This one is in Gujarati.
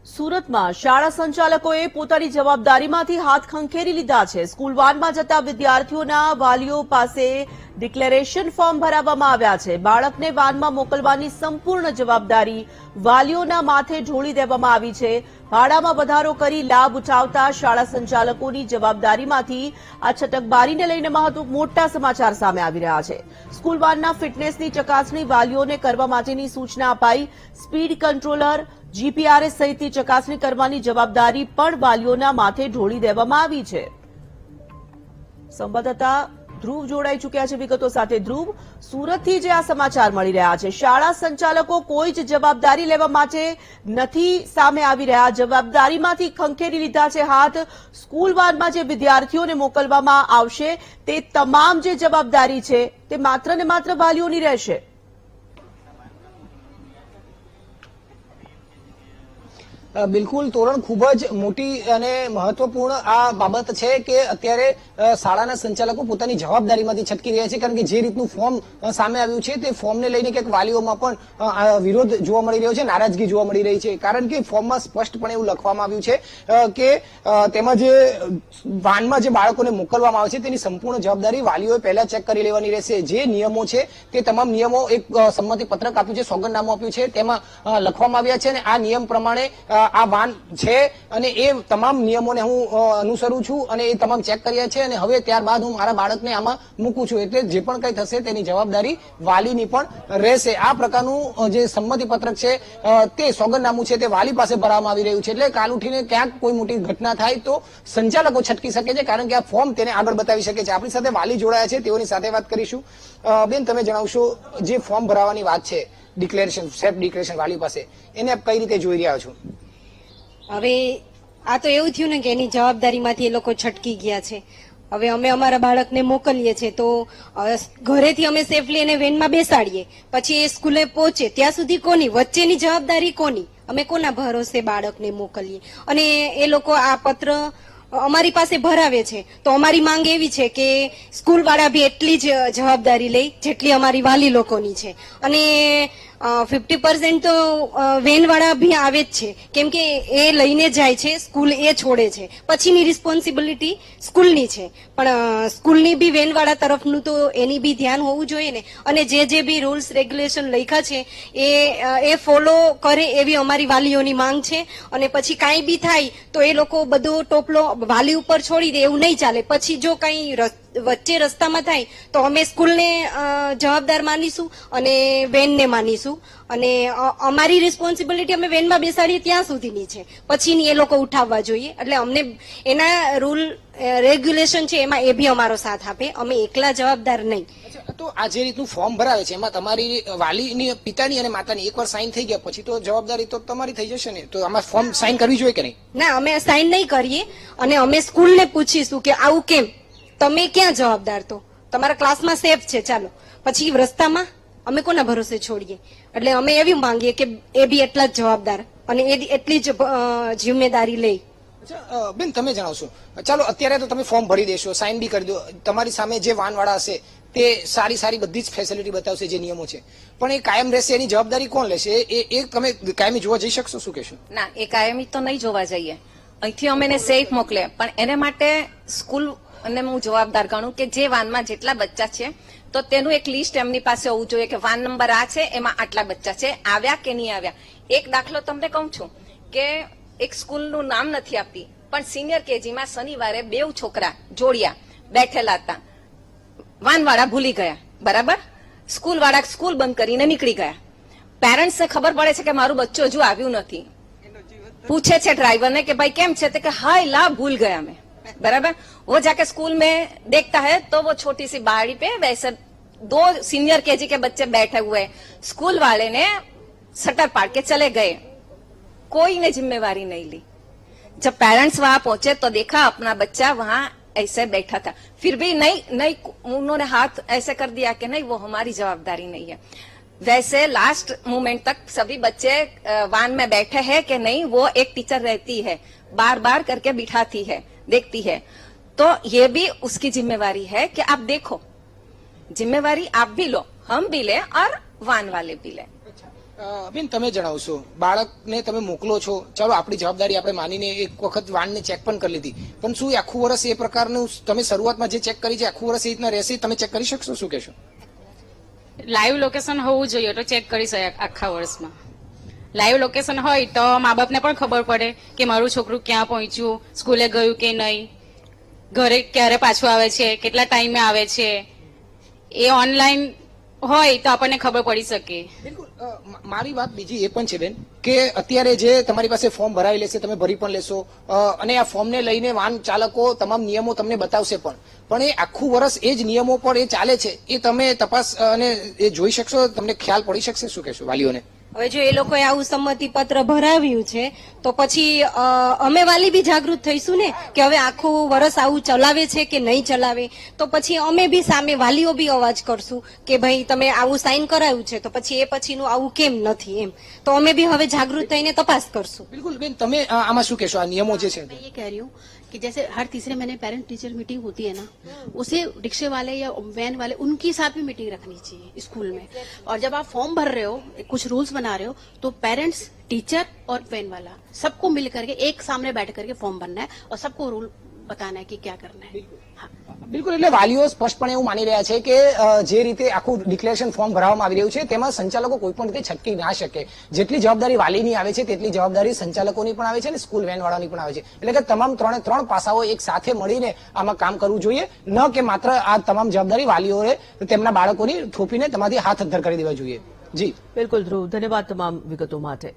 સુરતમાં શાળા સંચાલકોએ પોતાની જવાબદારીમાંથી હાથ ખંખેરી લીધા છે। સ્કૂલ વાનમાં જતા વિદ્યાર્થીઓના વાલીઓ પાસે ડિક્લેરેશન ફોર્મ ભરાવવામાં આવ્યા છે। બાળકને વાનમાં મોકલવાની સંપૂર્ણ જવાબદારી વાલીઓના માથે ઢોળી દેવામાં આવી છે। ભાડામાં વધારો કરી લાભ ઉઠાવતા શાળા સંચાલકોની જવાબદારીમાંથી આ છટકબારીને લઈને મોટા સમાચાર સામે આવી રહ્યા છે। સ્કૂલ વાનના ફિટનેસની ચકાસણી વાલીઓને કરવા માટેની સૂચના અપાઈ। સ્પીડ કંટ્રોલર જીપીઆરએસ સહિતની ચકાસણી કરવાની જવાબદારી પણ વાલીઓના માથે ઢોળી દેવામાં આવી છે। સંવાદદાતા ધ્રુવ જોડાઈ ચૂક્યા છે વિગતો સાથે। ધ્રુવ, સુરતથી જે આ સમાચાર મળી રહ્યા છે, શાળા સંચાલકો કોઈ જ જવાબદારી લેવા માટે નથી સામે આવી રહ્યા, જવાબદારીમાંથી ખંખેરી લીધા છે હાથ। સ્કૂલ વાનમાં જે વિદ્યાર્થીઓને મોકલવામાં આવશે તે તમામ જે જવાબદારી છે તે માત્ર ને માત્ર વાલીઓની રહેશે। બિલકુલ તોરણ, ખૂબ જ મોટી અને મહત્વપૂર્ણ આ બાબત છે કે અત્યારે શાળાના સંચાલકો પોતાની જવાબદારીમાંથી છટકી રહ્યા છે, કારણ કે જે રીતનું ફોર્મ સામે આવ્યું છે તે ફોર્મને લઈને ક્યાંક વાલીઓમાં પણ વિરોધ જોવા મળી રહ્યો છે, નારાજગી જોવા મળી રહી છે। કારણ કે ફોર્મમાં સ્પષ્ટપણે એવું લખવામાં આવ્યું છે કે તેમાં જે વાનમાં જે બાળકોને મોકલવામાં આવે છે તેની સંપૂર્ણ જવાબદારી વાલીઓએ પહેલા ચેક કરી લેવાની રહેશે। જે નિયમો છે તે તમામ નિયમો એક સંમતિ પત્રક આપ્યું છે, સોગંદનામું આપ્યું છે, તેમાં લખવામાં આવ્યા છે અને આ નિયમ પ્રમાણે આ વાન છે અને એ તમામ નિયમોને હું અનુસરું છું અને એ તમામ ચેક કર્યા છે અને હવે ત્યારબાદ હું મારા બાળકને આમાં મૂકું છું, એટલે જે પણ કંઈ થશે તેની જવાબદારી વાલીની પણ રહેશે। આ પ્રકારનું જે સંમતિ પત્રક છે તે સોગંદનામું છે તે વાલી પાસે ભરવામાં આવી રહ્યું છે। એટલે કાલ ઉઠીને ક્યાંક કોઈ મોટી ઘટના થાય તો સંચાલકો છટકી શકે છે, કારણ કે આ ફોર્મ તેને આગળ બતાવી શકે છે। આપણી સાથે વાલી જોડાયા છે, તેઓની સાથે વાત કરીશું। બેન, તમે જણાવશો, જે ફોર્મ ભરાવાની વાત છે, ડિક્લેરેશન, સેલ્ફ ડિક્લેરેશન વાલી પાસે, એને આપ કઈ રીતે જોઈ રહ્યા છો? હવે આ તો એવું થયું ને કે એની જવાબદારીમાંથી એ લોકો છટકી ગયા છે। હવે અમે અમારા બાળકને મોકલીએ છીએ તો ઘરેથી અમે સેફલી એને વેનમાં બેસાડીએ, પછી એ સ્કૂલે પહોંચે ત્યાં સુધી કોની વચ્ચેની જવાબદારી કોની? અમે કોના ભરોસે બાળકને મોકલીએ? અને એ લોકો આ પત્ર અમારી પાસે ભરાવે છે તો અમારી માંગ એવી છે કે સ્કૂલ વાળા બી એટલી જ જવાબદારી લે જેટલી અમારી વાલી લોકોની છે। અને 50% તો વેન વાળા બી આવે જ છે, કેમ કે એ લઈને જાય છે, સ્કૂલ એ છોડે છે, પછીની રિસ્પોન્સિબિલિટી સ્કૂલની છે, પણ સ્કૂલની બી વેન વાળા તરફનું તો એની બી ધ્યાન હોવું જોઈએ ને। અને જે બી રૂલ્સ રેગ્યુલેશન લખ્યા છે એ ફોલો કરે એવી અમારી વાલીઓની માંગ છે। અને પછી કાંઈ બી થાય તો એ લોકો બધો ટોપલો વાલી ઉપર છોડી દે એવું નહીં ચાલે। પછી જો કંઈ વચ્ચે રસ્તામાં થાય તો અમે સ્કૂલને જવાબદાર માનીશું અને વેનને માનીશું, અને અમારી રિસ્પોન્સિબિલિટી અમે વેનમાં બેસાડીએ ત્યાં સુધીની છે, પછીની એ લોકો ઉઠાવવા જોઈએ। એટલે અમને એના રૂલ રેગ્યુલેશન છે એમાં એ બી અમારો સાથ આપે, અમે એકલા જવાબદાર નહીં। તો આ જે રીતનું ફોર્મ ભરાવે છે એમાં તમારી વાલીની, પિતાની અને માતાની એકવાર સાઇન થઈ ગયા પછી તો જવાબદારી તો તમારી થઈ જશે ને? તો આમાં ફોર્મ સાઇન કરવી જોઈએ કે નહીં? ના, અમે સાઇન નહીં કરીએ અને અમે સ્કૂલને પૂછીશું કે આવું કેમ, તમે ક્યાં જવાબદાર? તો તમારા ક્લાસમાં સેફ છે, ચાલો, પછી રસ્તામાં અમે કોના ભરોસે છોડીએ? એટલે અમે એવી માંગીએ કે એ બી એટલા જ જવાબદાર અને એટલી જ જિમ્મેદારી લે। બેન, તમે જણાવશો, ચાલો અત્યારે તો તમે ફોર્મ ભરી દેશો, સાઇન બી કરી દો, તમારી સામે જે વાનવાળા હશે તે સારી બધી જ ફેસિલિટી બતાવશે, જે નિયમો છે, પણ એ કાયમ રહેશે, એની જવાબદારી કોણ લેશે? એ તમે કાયમી જોવા જઈ શકશો? શું કહેશો? ના, એ કાયમી તો નહીં જોવા જઈએ, અહીંથી અમે એને સેફ મોકલે, પણ એને માટે સ્કૂલ અને હું જવાબદાર ગણું કે જે વાનમાં જેટલા બચ્ચા છે તો તેનું એક લિસ્ટ એમની પાસે હોવું જોઈએ કે વાન નંબર આ છે, એમાં આટલા બચ્ચા છે, આવ્યા કે નહીં આવ્યા। એક દાખલો તમને કહું છું કે એક સ્કૂલનું નામ નથી આપતી, પણ સિનિયર કેજીમાં શનિવારે 2 છોકરા જોડિયા બેઠેલા હતા, વાનવાળા ભૂલી ગયા, બરાબર, સ્કૂલ વાળા સ્કૂલ બંધ કરીને નીકળી ગયા। પેરેન્ટ્સને ખબર પડે છે કે મારું બચ્ચું હજુ આવ્યું નથી, પૂછે છે ડ્રાઈવરને કે ભાઈ કેમ છે, तो हाय ला भूल गया मैं, बराबर। वो जाके स्कूल में देखता है तो वो छोटी सी बाड़ी पे वैसे 2 सीनियर केजी के बच्चे बैठे हुए हैं, स्कूल वाले ने शटर पाड़ के चले गए, कोई ने जिम्मेवारी नहीं ली। जब पेरेंट्स वहां पहुंचे तो देखा अपना बच्चा वहां ऐसे बैठा था, फिर भी नहीं उन्होंने हाथ ऐसे कर दिया कि नहीं वो हमारी जवाबदारी नहीं है। वैसे लास्ट मोमेंट तक सभी बच्चे वान में बैठे हैं कि नहीं, वो एक टीचर रहती है, बार बार करके बिठाती है, देखती है, तो ये भी उसकी जिम्मेवारी है कि आप देखो, जिम्मेवारी आप भी लो, हम भी ले और वान वाले भी ले। બેન તમે જણાવશો, બાળકને તમે મોકલો છો, ચાલો આપણી જવાબદારી આપણે માનીને એક વખત વાનને ચેક પણ કરી લીધી, પણ શું આખું વર્ષ એ પ્રકારનું તમે શરૂઆતમાં જે ચેક કરી છે આખું વર્ષ એ રીતના રહેશે? તમે ચેક કરી શકશો? શું કહેશો? લાઈવ લોકેશન હોવું જોઈએ તો ચેક કરી શકે આખા વર્ષમાં. લાઈવ લોકેશન હોય તો મા બાપને પણ ખબર પડે કે મારું છોકરું ક્યાં પહોંચ્યું, સ્કૂલે ગયું કે નહીં, ઘરે ક્યારે પાછું આવે છે, કેટલા ટાઈમે આવે છે. એ ઓનલાઈન હોય તો આપણને ખબર પડી શકે. બિલકુલ. મારી વાત બીજી એ પણ છે બેન કે અત્યારે જે તમારી પાસે ફોર્મ ભરાઈ લેશે, તમે ભરી પણ લેશો અને આ ફોર્મને લઈને વાહન ચાલકો તમામ નિયમો તમને બતાવશે પણ એ આખું વર્ષ એ જ નિયમો પર એ ચાલે છે, એ તમે તપાસ અને એ જોઈ શકશો? તમને ખ્યાલ પડી શકશે? શું કહેશો વાલીઓને? હવે જો એ લોકોએ આવું સંમતિ પત્ર ભરાવ્યું છે તો પછી અમે વાલી બી જાગૃત થઈશું ને કે હવે આખું વર્ષ આવું ચલાવે છે કે નહીં ચલાવે. તો પછી અમે બી સામે વાલીઓ બી અવાજ કરશું કે ભાઈ તમે આવું સાઇન કરાવ્યું છે તો પછી એ પછીનું આવું કેમ નથી એમ. તો અમે બી હવે જાગૃત થઈને તપાસ કરશું. બિલકુલ બેન, તમે આમાં શું કહેશો? આ નિયમો જે છે मैं ये कह रही हूँ कि जैसे हर तीसरे महीने पेरेंट टीचर मीटिंग होती है ना, उसे रिक्शे वाले या वैन वाले उनके साथ भी मीटिंग रखनी चाहिए स्कूल में. और जब आप फॉर्म भर रहे हो, कुछ रूल्स बना रहे हो, तो पेरेंट्स, टीचर और वैन वाला सबको मिल करके एक सामने बैठ करके फॉर्म भरना है और सबको रूल बताना है कि क्या करना है. हाँ. બિલકુલ. એટલે વાલીઓ સ્પષ્ટપણે એવું માની રહ્યા છે કે જે રીતે આખું ડિક્લેરેશન ફોર્મ ભરવામાં આવી રહ્યું છે તેમાં સંચાલકો કોઈ પણ રીતે છટકી ના શકે. જેટલી જવાબદારી વાલીની આવે છે તેટલી જવાબદારી સંચાલકોની પણ આવે છે અને સ્કૂલ વેન વાળાની પણ આવે છે. એટલે કે તમામ ત્રણ પાસાઓ એક સાથે મળીને આમાં કામ કરવું જોઈએ, ન કે માત્ર આ તમામ જવાબદારી વાલીઓએ તેમના બાળકોની થોપીને તમારી હાથ અદ્ધર કરી દેવા જોઈએ. જી બિલકુલ ધ્રુવ, ધન્યવાદ તમામ વિગતો માટે.